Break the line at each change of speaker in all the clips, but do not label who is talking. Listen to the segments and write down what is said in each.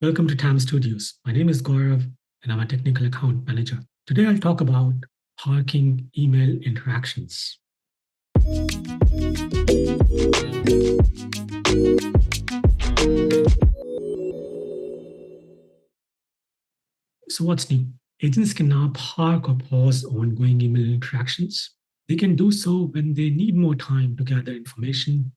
Welcome to TAM Studios. My name is Gaurav and I'm a technical account manager. Today I'll talk about parking email interactions. So what's new? Agents can now park or pause ongoing email interactions. They can do so when they need more time to gather information,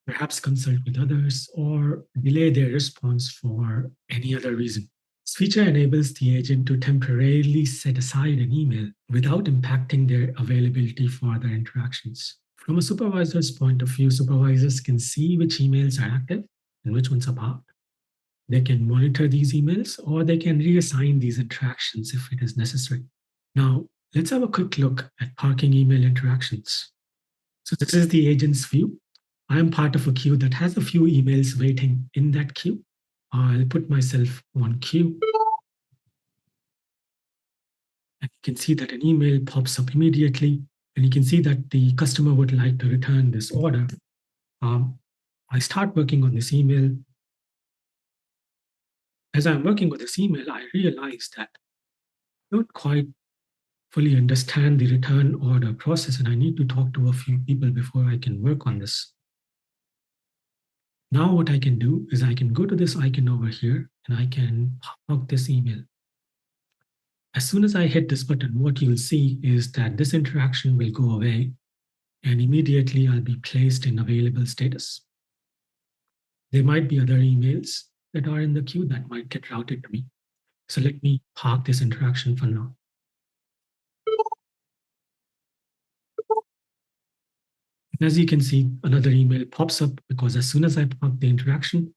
perhaps consult with others, or delay their response for any other reason. This feature enables the agent to temporarily set aside an email without impacting their availability for other interactions. From a supervisor's point of view, supervisors can see which emails are active and which ones are parked. They can monitor these emails or they can reassign these interactions if it is necessary. Now, let's have a quick look at parking email interactions. So this is the agent's view. I am part of a queue that has a few emails waiting in that queue. I'll put myself on queue. And you can see that an email pops up immediately. And you can see that the customer would like to return this order. I start working on this email. As I'm working with this email, I realize that I don't quite fully understand the return order process, and I need to talk to a few people before I can work on this. Now what I can do is I can go to this icon over here and I can park this email. As soon as I hit this button, what you'll see is that this interaction will go away and immediately I'll be placed in available status. There might be other emails that are in the queue that might get routed to me. So let me park this interaction for now. As you can see, another email pops up because as soon as I park the interaction,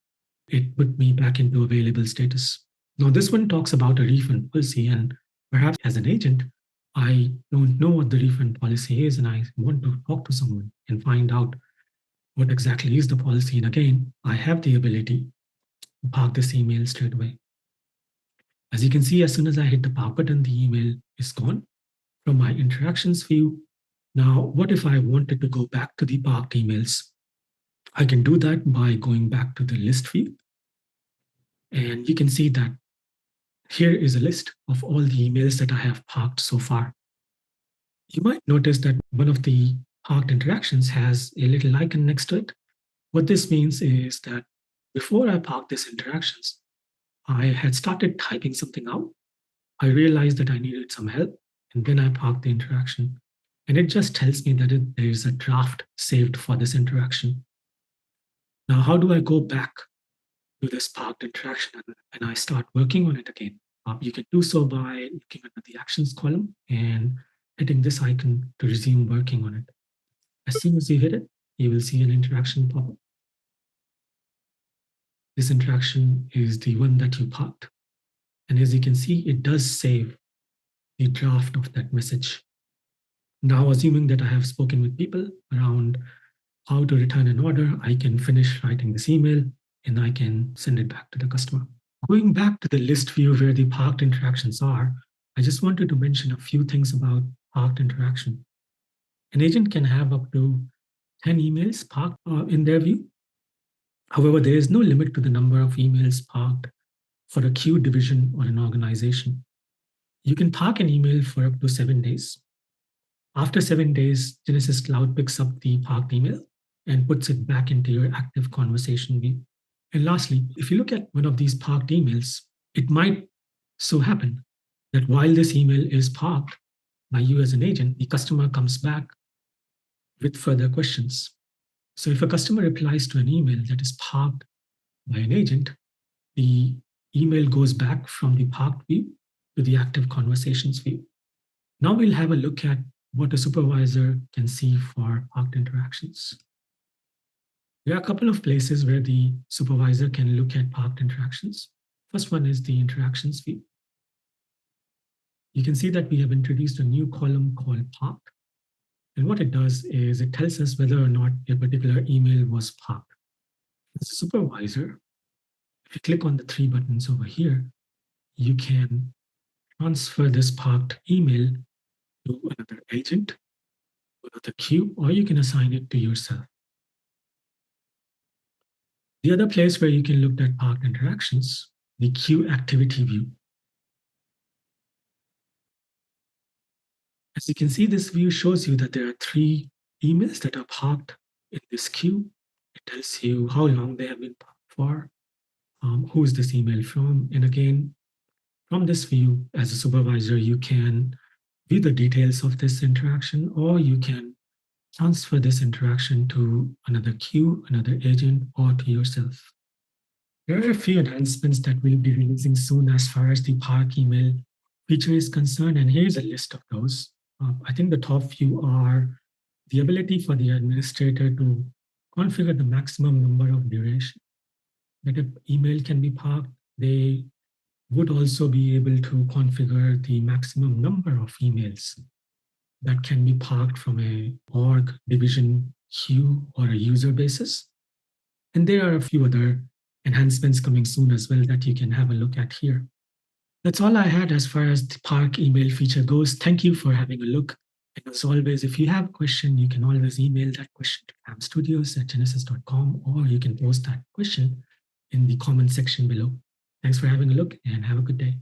it put me back into available status. Now, this one talks about a refund policy, and perhaps as an agent, I don't know what the refund policy is, and I want to talk to someone and find out what exactly is the policy. And again, I have the ability to park this email straight away. As you can see, as soon as I hit the park button, the email is gone from my interactions view. Now, what if I wanted to go back to the parked emails? I can do that by going back to the list view. And you can see that here is a list of all the emails that I have parked so far. You might notice that one of the parked interactions has a little icon next to it. What this means is that before I parked these interactions, I had started typing something out. I realized that I needed some help, and then I parked the interaction. And it just tells me that there is a draft saved for this interaction. Now, how do I go back to this parked interaction and I start working on it again? You can do so by looking at the actions column and hitting this icon to resume working on it. As soon as you hit it, you will see an interaction pop up. This interaction is the one that you parked. And as you can see, it does save the draft of that message. Now, assuming that I have spoken with people around how to return an order, I can finish writing this email and I can send it back to the customer. Going back to the list view where the parked interactions are, I just wanted to mention a few things about parked interaction. An agent can have up to 10 emails parked in their view. However, there is no limit to the number of emails parked for a queue division or an organization. You can park an email for up to 7 days. After 7 days, Genesys Cloud picks up the parked email and puts it back into your active conversation view. And lastly, if you look at one of these parked emails, it might so happen that while this email is parked by you as an agent, the customer comes back with further questions. So if a customer replies to an email that is parked by an agent, the email goes back from the parked view to the active conversations view. Now we'll have a look at what a supervisor can see for parked interactions. There are a couple of places where the supervisor can look at parked interactions. First one is the interactions view. You can see that we have introduced a new column called parked. And what it does is it tells us whether or not a particular email was parked. As a supervisor, if you click on the three buttons over here, you can transfer this parked email to another agent, another queue, or you can assign it to yourself. The other place where you can look at parked interactions the queue activity view. As you can see, this view shows you that there are 3 emails that are parked in this queue. It tells you how long they have been parked for, who is this email from, and again, from this view, as a supervisor, you can view the details of this interaction, or you can transfer this interaction to another queue, another agent, or to yourself. There are a few enhancements that we'll be releasing soon as far as the Park email feature is concerned, and here's a list of those. I think the top few are the ability for the administrator to configure the maximum number of duration that an email can be parked. They would also be able to configure the maximum number of emails that can be parked from a org, division, queue, or a user basis. And there are a few other enhancements coming soon as well that you can have a look at here. That's all I had as far as the Park email feature goes. Thank you for having a look. And as always, if you have a question, you can always email that question to camstudios@genesys.com, or you can post that question in the comment section below. Thanks for having a look and have a good day.